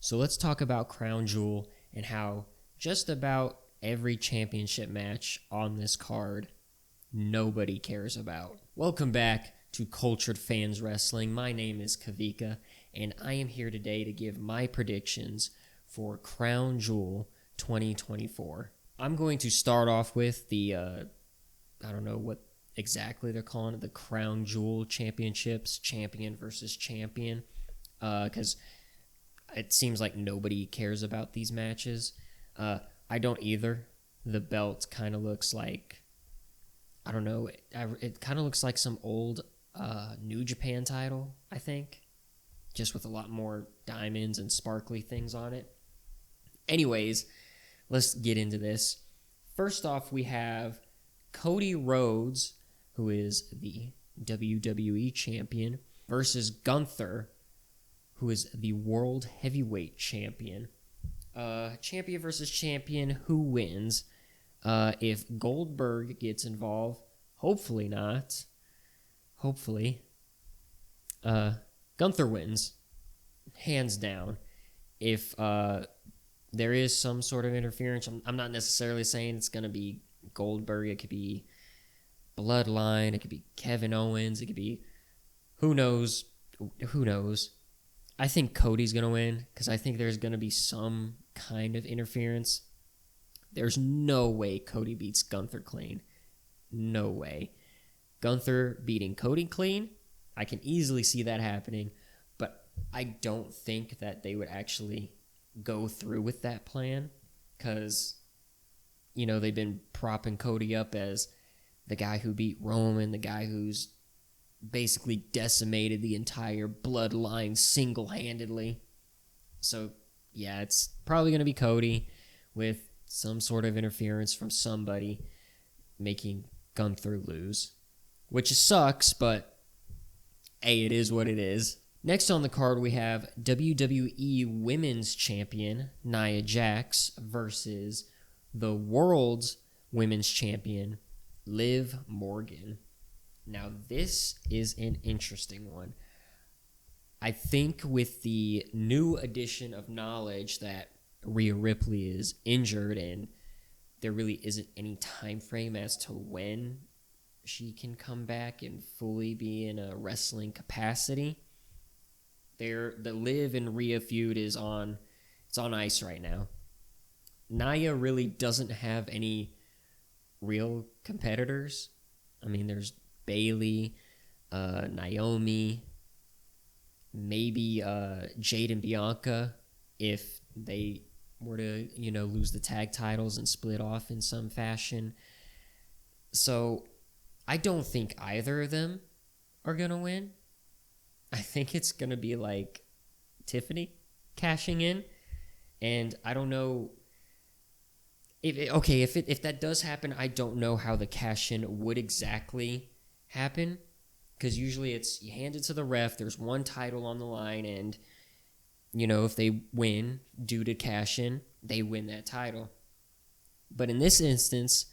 So let's talk about Crown Jewel and how just about every championship match on this card nobody cares about. Welcome back to Cultured Fans Wrestling. My name is Kavika, and I am here today to give my predictions for Crown Jewel 2024. I'm going to start off with the, I don't know what exactly they're calling it, the Crown Jewel Championships, champion versus champion, because it seems like nobody cares about these matches. I don't either. The belt kind of looks like, I don't know, it kind of looks like some old New Japan title, I think, just with a lot more diamonds and sparkly things on it. Anyways, let's get into this. First off, we have Cody Rhodes, who is the WWE champion, versus Gunther, who is the World Heavyweight champion. Champion versus champion, who wins? If Goldberg gets involved, hopefully not. Hopefully. Gunther wins. Hands down. If there is some sort of interference, I'm not necessarily saying it's going to be Goldberg. It could be Bloodline. It could be Kevin Owens. It could be... Who knows? Who knows? I think Cody's going to win because I think there's going to be some kind of interference. There's no way Cody beats Gunther clean. No way. Gunther beating Cody clean, I can easily see that happening, but I don't think that they would actually go through with that plan because, you know, they've been propping Cody up as the guy who beat Roman, the guy who's basically decimated the entire bloodline single-handedly. So, yeah, it's probably going to be Cody with some sort of interference from somebody making Gunther lose, which sucks, but hey, it is what it is. Next on the card, we have WWE Women's Champion Nia Jax versus the World's Women's Champion Liv Morgan. Now, this is an interesting one. I think with the new addition of knowledge that Rhea Ripley is injured and there really isn't any time frame as to when she can come back and fully be in a wrestling capacity, the Liv and Rhea feud is on ice right now. Nia really doesn't have any real competitors. I mean, there's Bayley, Naomi, maybe Jade and Bianca if they were to, lose the tag titles and split off in some fashion. So I don't think either of them are going to win. I think it's going to be like Tiffany cashing in. And I don't know. If that does happen, I don't know how the cash-in would exactly happen. Because usually it's you hand it to the ref, there's one title on the line, and, if they win due to cash-in, they win that title. But in this instance,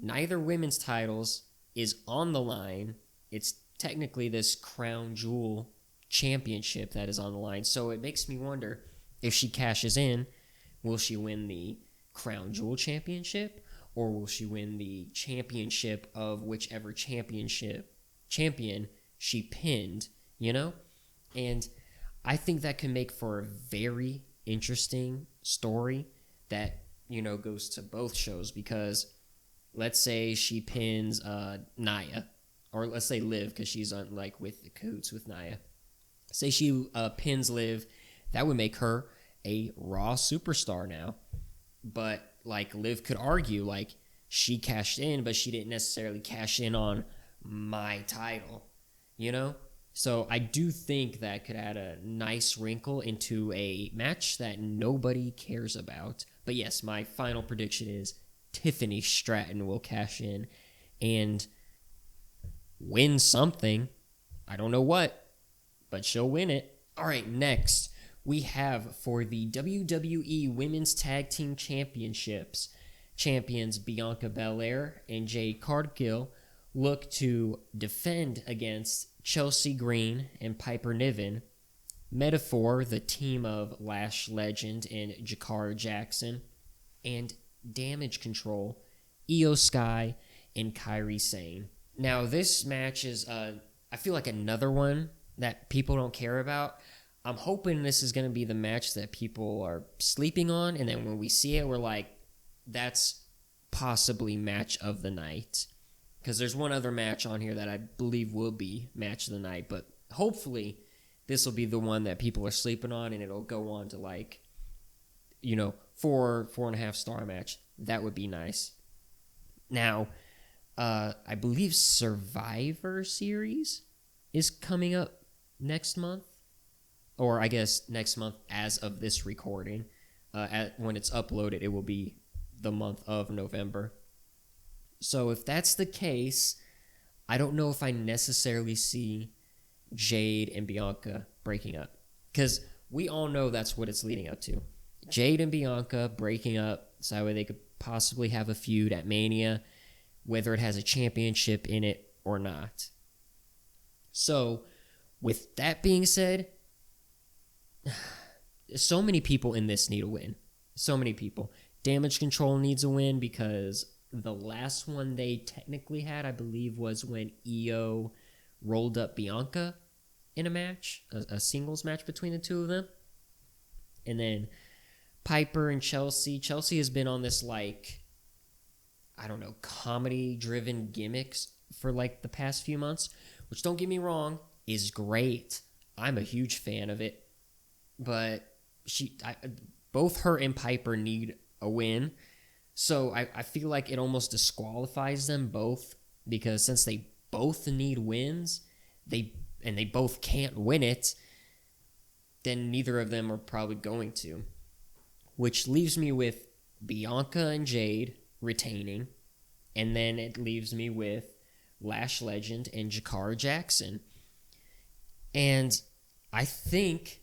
neither women's titles is on the line. It's technically this Crown Jewel championship that is on the line. So it makes me wonder, if she cashes in, will she win the Crown Jewel championship, or will she win the championship of whichever champion she pinned, And I think that can make for a very interesting story that, goes to both shows, because let's say she pins Nia, or let's say Liv, because she's on with the cahoots with Nia. Say she pins Liv, that would make her a Raw superstar now. But Liv could argue she cashed in, but she didn't necessarily cash in on my title, So I do think that could add a nice wrinkle into a match that nobody cares about. But yes, my final prediction is Tiffany Stratton will cash in and win something. I don't know what, but she'll win it. All right, next we have for the WWE Women's Tag Team Championships, champions Bianca Belair and Jade Cargill look to defend against Chelsea Green and Piper Niven Metaphor, the team of Lash Legend and Jakara Jackson, and Damage Control, Io Sky, and Kairi Sane. Now, this match is, I feel like another one that people don't care about. I'm hoping this is going to be the match that people are sleeping on, and then when we see it, we're like, that's possibly match of the night. Because there's one other match on here that I believe will be match of the night, but hopefully this will be the one that people are sleeping on, and it'll go on to, like, 4.5 star match. That would be nice. Now, I believe Survivor Series is coming up next month, or I guess next month as of this recording. When it's uploaded, it will be the month of November. So if that's the case, I don't know if I necessarily see Jade and Bianca breaking up, because we all know that's what it's leading up to. Jade and Bianca breaking up so that way they could possibly have a feud at Mania, whether it has a championship in it or not. So with that being said, so many people in this need a win. So many people. Damage Control needs a win because the last one they technically had, I believe, was when Io rolled up Bianca in a match, a singles match between the two of them. And then Piper and Chelsea. Chelsea has been on this, like, I don't know, comedy-driven gimmicks for, like, the past few months, which, don't get me wrong, is great. I'm a huge fan of it. But both her and Piper need a win. So I feel like it almost disqualifies them both, because since they both need wins, they both can't win it, then neither of them are probably going to. Which leaves me with Bianca and Jade retaining, and then it leaves me with Lash Legend and Jakara Jackson. And I think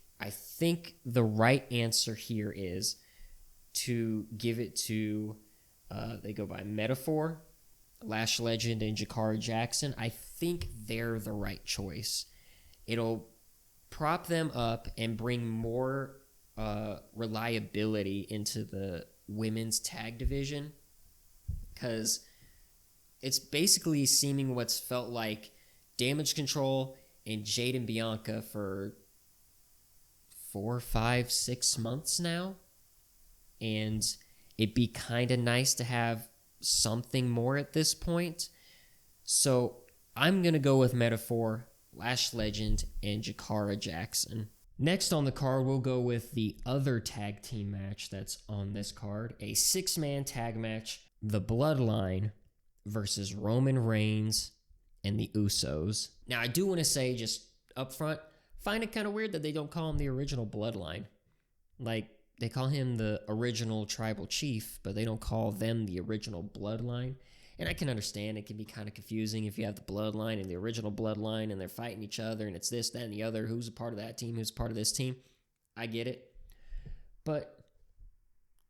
the right answer here is to give it to, they go by Metaphor, Lash Legend, and Jakara Jackson. I think they're the right choice. It'll prop them up and bring more reliability into the women's tag division, because it's basically seeming what's felt like Damage Control and Jade and Bianca for 4, 5, 6 months now, and it'd be kind of nice to have something more at this point. So I'm going to go with Metaphor, Lash Legend, and Jakara Jackson. Next on the card, we'll go with the other tag team match that's on this card, a 6-man tag match, the Bloodline versus Roman Reigns and the Usos. Now, I do want to say just up front, find it kind of weird that they don't call him the original Bloodline. Like, they call him the original tribal chief, but they don't call them the original Bloodline. And I can understand it can be kind of confusing if you have the Bloodline and the original Bloodline and they're fighting each other and it's this, that, and the other. Who's a part of that team? Who's a part of this team? I get it. But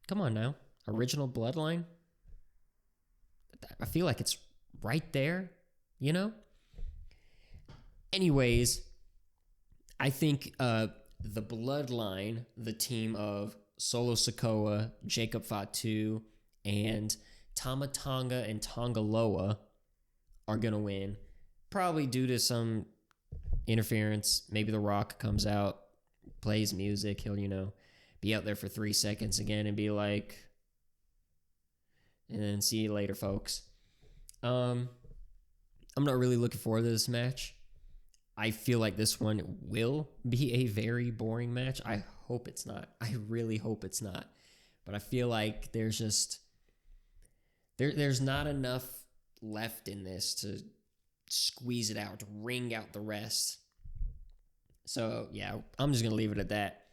come on now. Original Bloodline? I feel like it's right there, you know? Anyways, I think the Bloodline, the team of Solo Sikoa, Jacob Fatu, and Tama Tonga and Tonga Loa are going to win. Probably due to some interference. Maybe The Rock comes out, plays music. He'll, be out there for 3 seconds again and be like, and then see you later, folks. I'm not really looking forward to this match. I feel like this one will be a very boring match. I hope it's not. I really hope it's not. But I feel like there's just... There's not enough left in this to squeeze it out, to wring out the rest. So, yeah, I'm just going to leave it at that.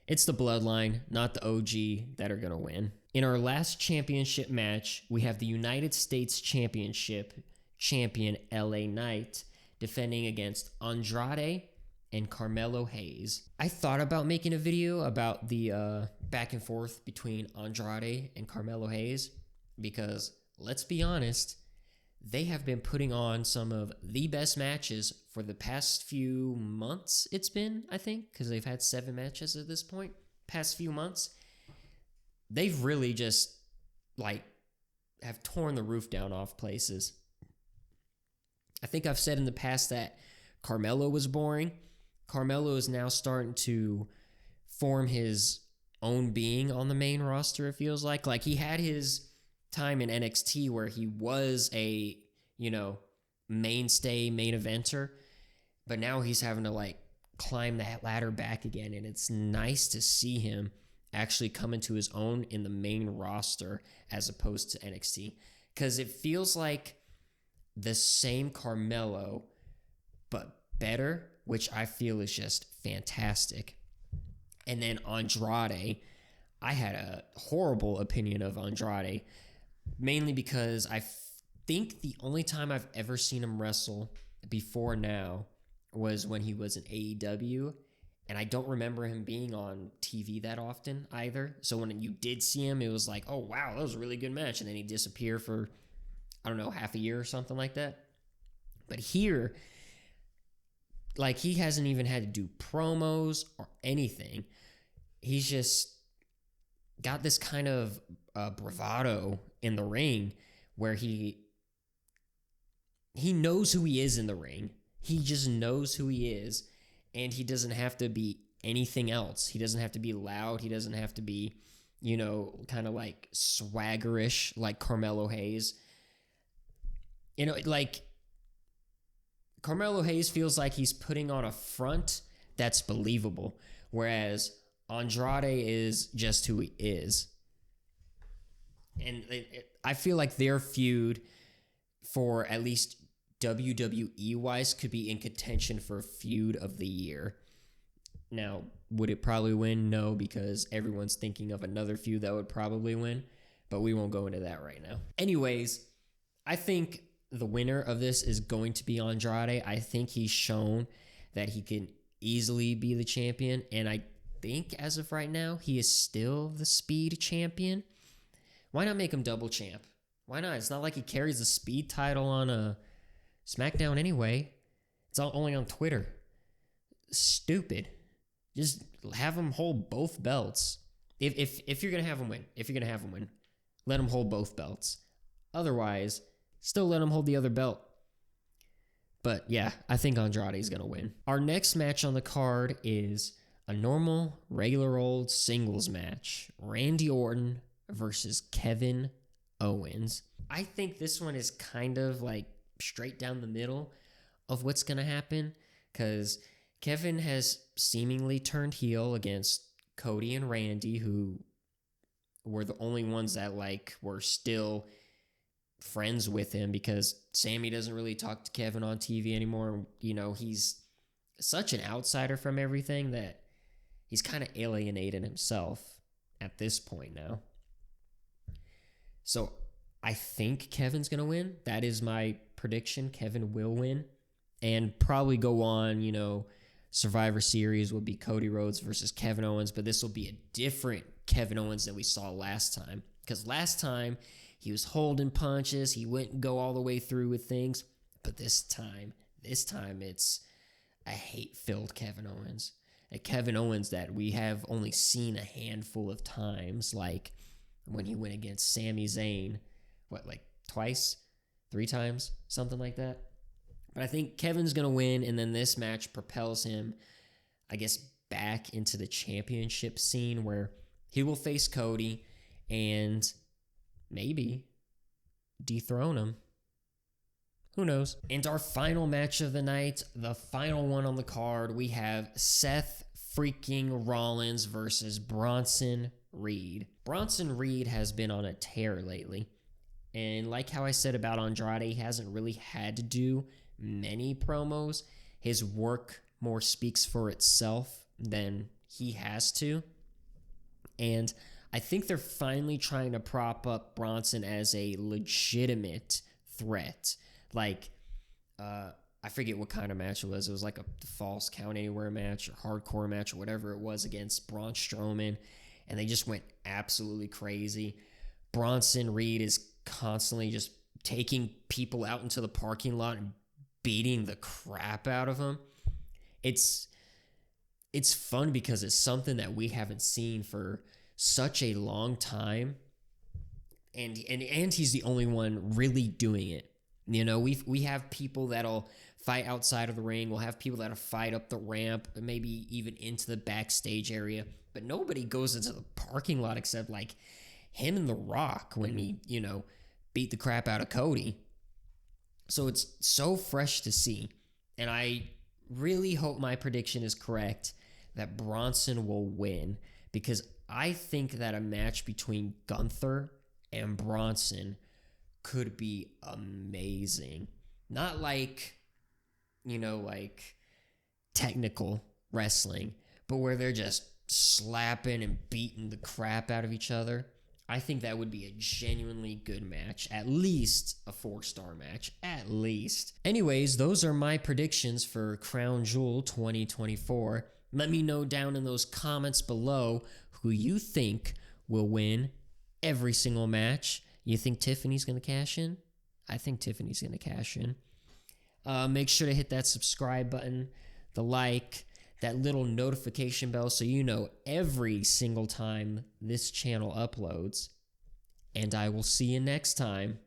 It's the Bloodline, not the OG, that are going to win. In our last championship match, we have the United States Championship champion LA Knight defending against Andrade and Carmelo Hayes. I thought about making a video about the back and forth between Andrade and Carmelo Hayes because, let's be honest, they have been putting on some of the best matches for the past few months. It's been, I think, because they've had 7 matches at this point. Past few months, they've really just like have torn the roof down off places. I think I've said in the past that Carmelo was boring. Carmelo is now starting to form his own being on the main roster, it feels like. Like, he had his time in NXT where he was a, mainstay main eventer, but now he's having to like climb that ladder back again, and it's nice to see him actually come into his own in the main roster as opposed to NXT, because it feels like the same Carmelo but better, which I feel is just fantastic. And then Andrade, I had a horrible opinion of Andrade, mainly because I think the only time I've ever seen him wrestle before now was when he was in AEW, and I don't remember him being on TV that often either. So when you did see him, it was like, oh wow, that was a really good match, and then he disappeared for, I don't know, half a year or something like that. But here, like, he hasn't even had to do promos or anything. He's just got this kind of bravado in the ring where he knows who he is in the ring. He just knows who he is, and he doesn't have to be anything else. He doesn't have to be loud. He doesn't have to be, kind of like swaggerish like Carmelo Hayes. Like, Carmelo Hayes feels like he's putting on a front that's believable, whereas Andrade is just who he is. And I feel like their feud, for at least WWE-wise, could be in contention for feud of the year. Now, would it probably win? No, because everyone's thinking of another feud that would probably win, but we won't go into that right now. Anyways, I think the winner of this is going to be Andrade. I think he's shown that he can easily be the champion, and I think as of right now, he is still the Speed champion. Why not make him double champ? Why not? It's not like he carries the Speed title on a SmackDown anyway. It's only on Twitter. Stupid. Just have him hold both belts. If you're gonna have him win, let him hold both belts. Otherwise, still let him hold the other belt. But yeah, I think Andrade's going to win. Our next match on the card is a normal, regular old singles match. Randy Orton versus Kevin Owens. I think this one is kind of like straight down the middle of what's going to happen, because Kevin has seemingly turned heel against Cody and Randy, who were the only ones that were still friends with him, because Sammy doesn't really talk to Kevin on TV anymore. He's such an outsider from everything that he's kind of alienated himself at this point now. So I think Kevin's going to win. That is my prediction. Kevin will win and probably go on, Survivor Series will be Cody Rhodes versus Kevin Owens, but this will be a different Kevin Owens than we saw last time. Because last time, he was holding punches. He wouldn't go all the way through with things. But this time it's a hate-filled Kevin Owens. A Kevin Owens that we have only seen a handful of times, like when he went against Sami Zayn. Twice? 3 times? Something like that. But I think Kevin's going to win, and then this match propels him, I guess, back into the championship scene where he will face Cody and maybe dethrone him. Who knows? And our final match of the night, the final one on the card, we have Seth freaking Rollins versus Bronson Reed. Bronson Reed has been on a tear lately. And like how I said about Andrade, he hasn't really had to do many promos. His work more speaks for itself than he has to. And I think they're finally trying to prop up Bronson as a legitimate threat. I forget what kind of match it was. It was like a false count anywhere match or hardcore match or whatever it was against Braun Strowman. And they just went absolutely crazy. Bronson Reed is constantly just taking people out into the parking lot and beating the crap out of them. It's fun because it's something that we haven't seen for such a long time, and he's the only one really doing it. You know, we have people that'll fight outside of the ring. We'll have people that'll fight up the ramp, maybe even into the backstage area. But nobody goes into the parking lot except like him and The Rock when he, you know, beat the crap out of Cody. So it's so fresh to see. And I really hope my prediction is correct that Bronson will win, because I think that a match between Gunther and Bronson could be amazing. Not like, you know, like technical wrestling, but where they're just slapping and beating the crap out of each other. I think that would be a genuinely good match. At least a 4-star match. At least. Anyways, those are my predictions for Crown Jewel 2024. Let me know down in those comments below who you think will win every single match. You think Tiffany's going to cash in? I think Tiffany's going to cash in. Make sure to hit that subscribe button, the like, that little notification bell so you know every single time this channel uploads. And I will see you next time.